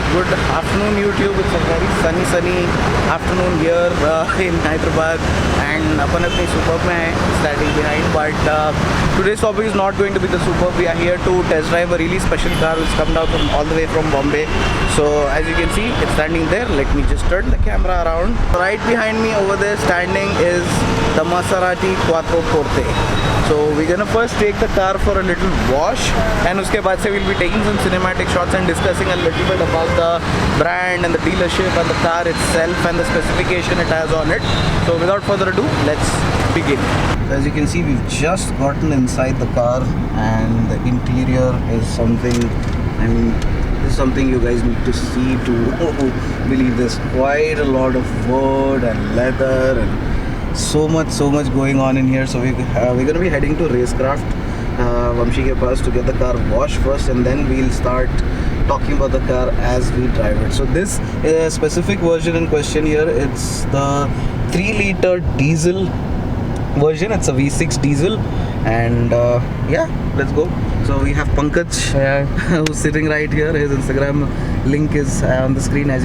Good afternoon YouTube. It's a very sunny afternoon here in Hyderabad and अपन अपनी Superb में है standing behind, but today's topic is not going to be the Superb. We are here to test drive a really special car which come down from all the way from Bombay. So as you can see, it's standing there. Let me just turn the camera around. Right behind me over there standing is the Maserati Quattroporte. So we're gonna first take the car for a little wash, and उसके बाद से we'll be taking some cinematic shots and discussing a little bit about the brand and the dealership and the car itself and the specification it has on it. So without further ado, let's begin. As you can see, we've just gotten inside the car, and the interior is something, I mean, this is something you guys need to see to believe. There's quite a lot of wood and leather and so much going on in here. So we're going to be heading to Racecraft Vamshi ke paas to get the car washed first, and then we'll start talking about the car as we drive it. So this specific version in question here, it's the 3-liter diesel version. It's a V6 diesel, and yeah, let's go. So we have Pankaj who's sitting right here. His Instagram link is on the screen as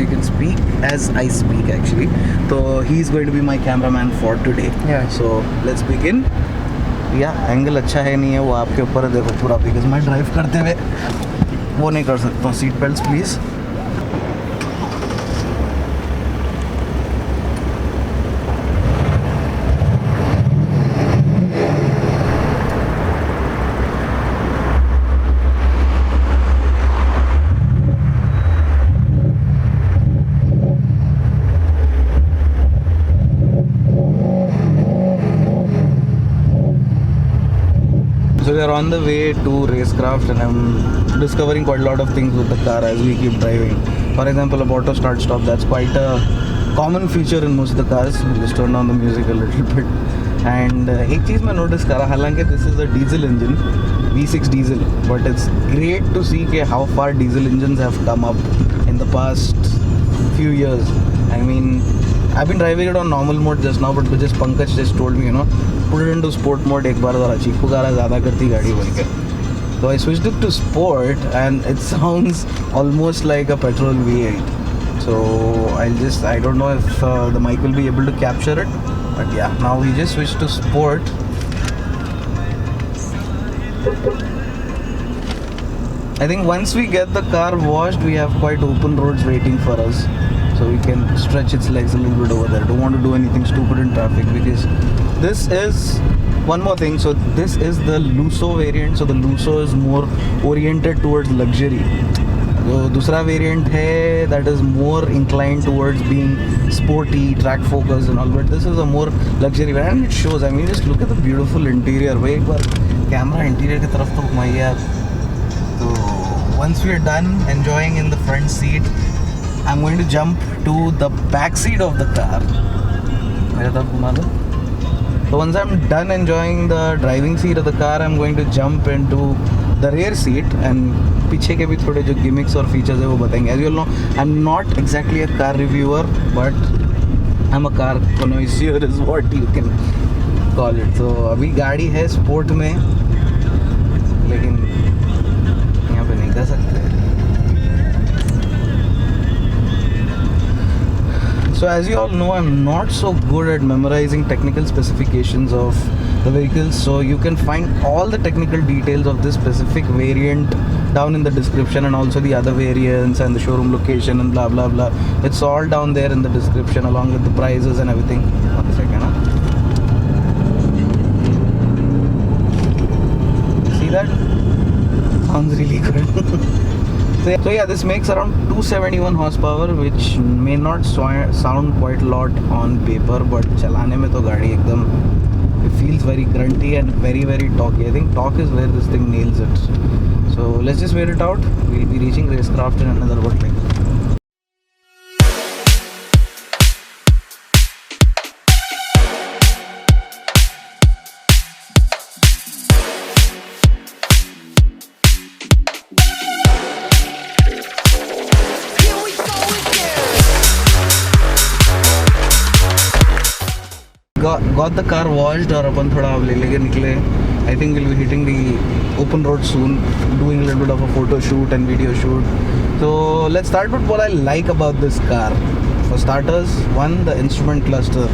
I speak actually. So he's going to be my cameraman for today. Yeah. So let's begin. Yeah, angle अच्छा है नहीं है, वो आपके ऊपर है, देखो पूरा, बिकॉज मैं ड्राइव करते हुए वो नहीं कर सकता हूँ. Seat belts please. So we are on the way to Racecraft, and I'm discovering quite a lot of things with the car as we keep driving. For example, a auto start stop, that's quite a common feature in most of the cars. We'll just turn down the music a little bit. And एक चीज़ मैं notice करा, हालांकि this is a diesel engine, V6 diesel, but it's great to see कि how far diesel engines have come up in the past few years. I mean, I've been driving it on normal mode just now, but just Pankaj just told me, you know, put it into sport mode एक बार, ज़रा चीखू गारा ज़्यादा करती गाड़ी बोल के. So I switched it to sport, and it sounds almost like a petrol V8. So I don't know if the mic will be able to capture it, but yeah, now we just switched to sport. I think once we get the car washed, we have quite open roads waiting for us. So we can stretch its legs a little bit over there. Don't want to do anything stupid in traffic, because this is one more thing. So this is the Lusso variant. So the Lusso is more oriented towards luxury. So दूसरा variant है that is more inclined towards being sporty, track focused and all. But this is a more luxury variant, and it shows. I mean, just look at the beautiful interior. भाई एक बार camera interior की तरफ तो घुमाइए आप. So once we are done enjoying in the front seat, I'm going to jump to the back seat of the car. So once I'm done enjoying the driving seat of the car, I'm going to jump into the rear seat, and पीछे के भी थोड़े जो gimmicks और features है वो बताएंगे. As you all know, I'm not exactly a car reviewer, but I'm a car connoisseur is what you can call it. So अभी गाड़ी है sport में, लेकिन यहाँ पे नहीं कर सकते. So as you all know, I'm not so good at memorizing technical specifications of the vehicles. So you can find all the technical details of this specific variant down in the description, and also the other variants and the showroom location and blah blah blah. It's all down there in the description along with the prices and everything. One second, huh? See that? Sounds really good. So yeah, this makes around 271 horsepower, which may not sound quite a lot on paper, but चलाने में तो गाड़ी एकदम, it feels very grunty and very torquey. I think torque is where this thing nails it. So let's just wait it out. We'll be reaching Racecraft in another about like. Got the car washed और अपन थोड़ा अब ले लेके निकले I think we'll be hitting the open road soon, doing a little bit of a photo shoot and video shoot. So let's start with what I like about this car. For starters, one, the instrument cluster.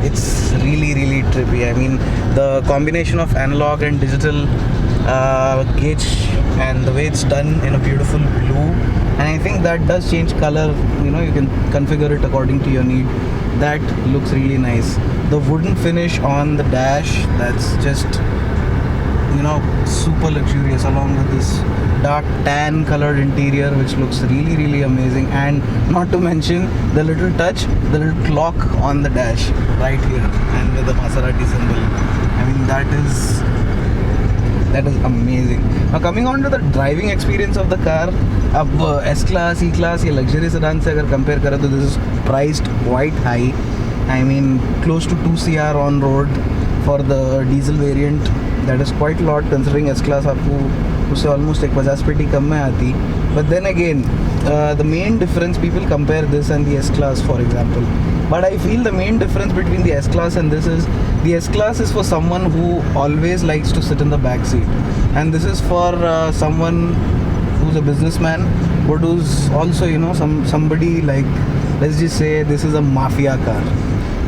It's really trippy. I mean, the combination of analog and digital gauge, and the way it's done in a beautiful blue, and I think that does change color. You know, you can configure it according to your need. That looks really nice. The wooden finish on the dash, that's just, you know, super luxurious, along with this dark tan colored interior, which looks really amazing. And not to mention the little touch, the little clock on the dash right here, and with the Maserati symbol. I mean, that is amazing. Now coming on to the driving experience of the car, अब S class, E class या luxury sedan से अगर compare करें तो this is priced quite high. I mean, close to 2 CR on road for the diesel variant. That is quite a lot considering S class आपको उससे almost एक 50 पेटी कम में आती. But then again, the main difference, people compare this and the S class, for example. But I feel the main difference between the S class and this is, the S class is for someone who always likes to sit in the back seat, and this is for someone who's a businessman, but who's also, you know, somebody like, let's just say this is a mafia car.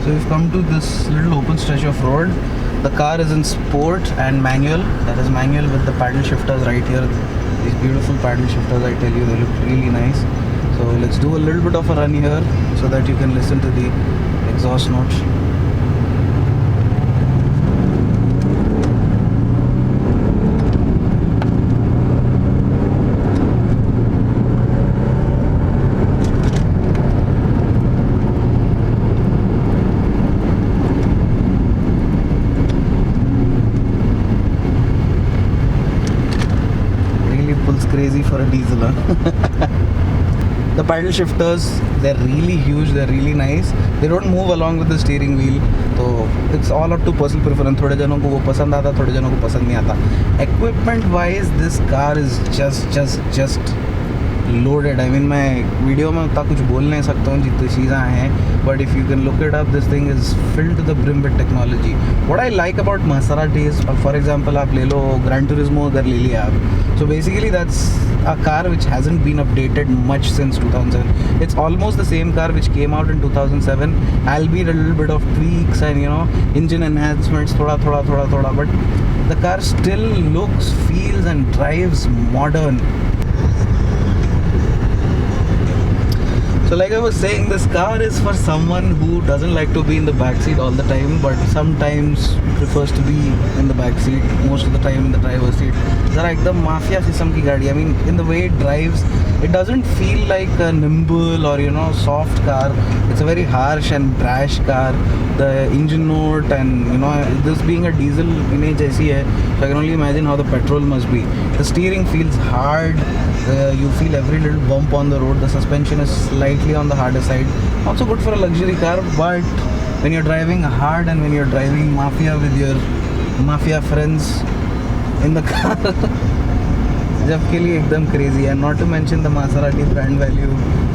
So we've come to this little open stretch of road. The car is in sport and manual. That is manual with the paddle shifters right here. These beautiful paddle shifters, I tell you, they look really nice. So let's do a little bit of a run here so that you can listen to the exhaust notes. Crazy for a diesel, huh? The paddle shifters, they're really huge, they're really nice. They don't move along with the steering wheel, so it's all up to personal preference. थोड़े जनों को वो पसंद आता, थोड़े जनों को पसंद नहीं आता. Equipment wise, this car is just loaded. I mean, मैं वीडियो में उतना कुछ बोल नहीं सकता हूँ जितनी चीज़ें हैं, but if you can look it up, this thing is filled to the brim with technology. What I like about Maserati is, for example, आप ले लो Gran Turismo अगर ले लिया आप, so basically that's a car which hasn't been updated much since 2007. It's almost the same car which came out in 2007, albeit a little bit of tweaks and, you know, engine enhancements, thoda, but the car still looks, feels and drives modern. So like I was saying, this car is for someone who doesn't like to be in the back seat all the time, but sometimes prefers to be in the back seat, most of the time in the driver's seat. Zara ekdam mafia system ki gaadi. I mean, in the way it drives, it doesn't feel like a nimble or, you know, soft car. It's a very harsh and brash car. The engine note, and, you know, this being a diesel image aisi hai, so I can only imagine how the petrol must be. The steering feels hard. You feel every little bump on the road. The suspension is slightly on the harder side. Also good for a luxury car, but when you're driving hard and when you're driving mafia with your mafia friends in the car, जब के लिए एकदम crazy. And not to mention the Maserati brand value.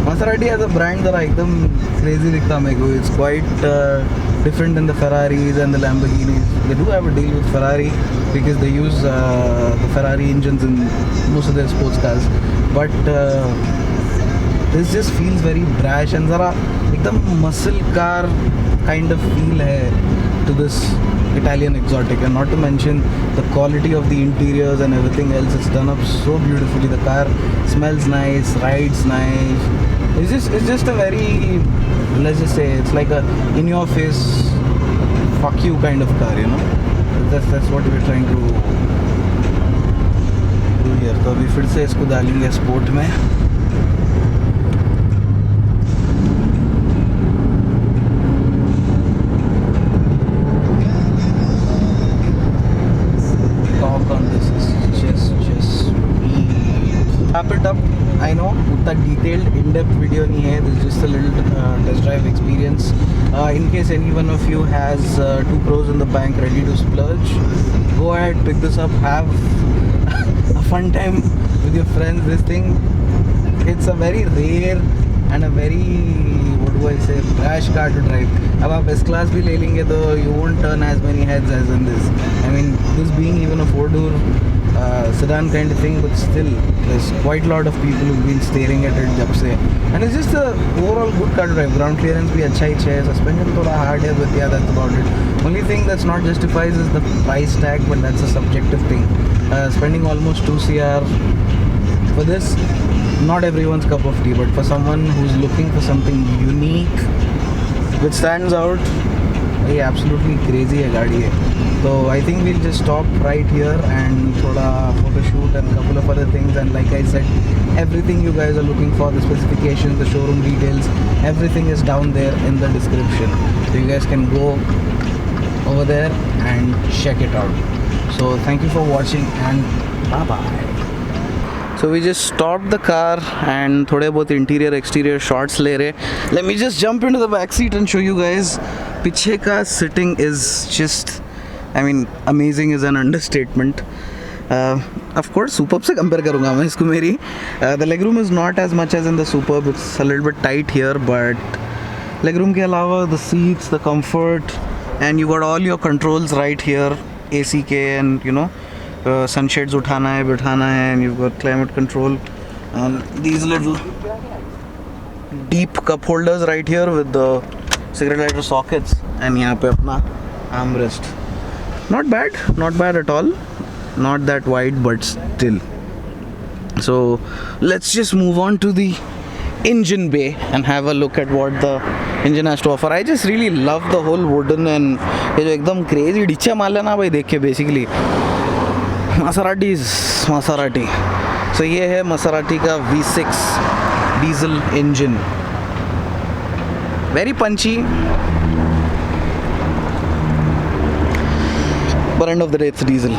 Maserati as a brand जरा एकदम crazy दिखता मेरे को. It's quite different than the Ferraris and the Lamborghinis. They do have a deal with Ferrari because they use the Ferrari engines in most of their sports cars. But this just feels very brash and जरा एकदम muscle car kind of feel है to this Italian exotic. And not to mention the quality of the interiors and everything else. It's done up so beautifully. The car smells nice, rides nice. It's just a very, let's just say, it's like a in your face fuck you kind of car, you know. That's what we're trying to do here. तो अभी फिर से इसको डालेंगे sport में. Wrap it up. I know उतना detailed in-depth video नहीं है. This is just a little test drive experience. In case any one of you has 2 crores in the bank ready to splurge, go ahead, pick this up, have a fun time with your friends. This thing, it's a very rare and a very, what do I say, brash car to drive. अब आप S class भी ले लेंगे तो you won't turn as many heads as in this. I mean, this being even a 4-door sedan kind of thing, but still there's quite a lot of people who've been staring at it जब से. And it's just a overall good car to drive. Ground clearance भी अच्छा ही है, suspension थोड़ा hard है, but yeah, that's about it. Only thing that's not justifies is the price tag, but that's a subjective thing. Spending almost 2 CR for this, not everyone's cup of tea, but for someone who's looking for something unique which stands out, ये absolutely crazy है गाड़ी है. So I think we'll just stop right here and थोड़ा photo shoot and a couple of other things, and like I said, everything you guys are looking for, the specifications, the showroom details, everything is down there in the description. So you guys can go over there and check it out. So thank you for watching and bye bye. So we just stopped the car and थोड़े बहुत interior exterior shots ले रहे. Let me just jump into the back seat and show you guys. पीछे का sitting is just, I mean, amazing is an understatement. Of course, Superb से compare करूँगा मैं इसको मेरी. The legroom is not as much as in the Superb. It's a little bit tight here, but legroom के अलावा the seats, the comfort, and you got all your controls right here. AC के and you know, sunshades उठाना है, बिठाना है, and you've got climate control and these little deep cup holders right here with the cigarette lighter sockets, and यहाँ पे अपना armrest. Not bad at all. Not that wide, but still. So let's just move on to the engine bay and have a look at what the engine has to offer. I just really love the whole wooden and ये जो एकदम crazy डिच्चा माल है ना भाई, देख के basically Maserati. So ये है Maserati का V6 diesel engine. Very punchy, but end of the day it's diesel.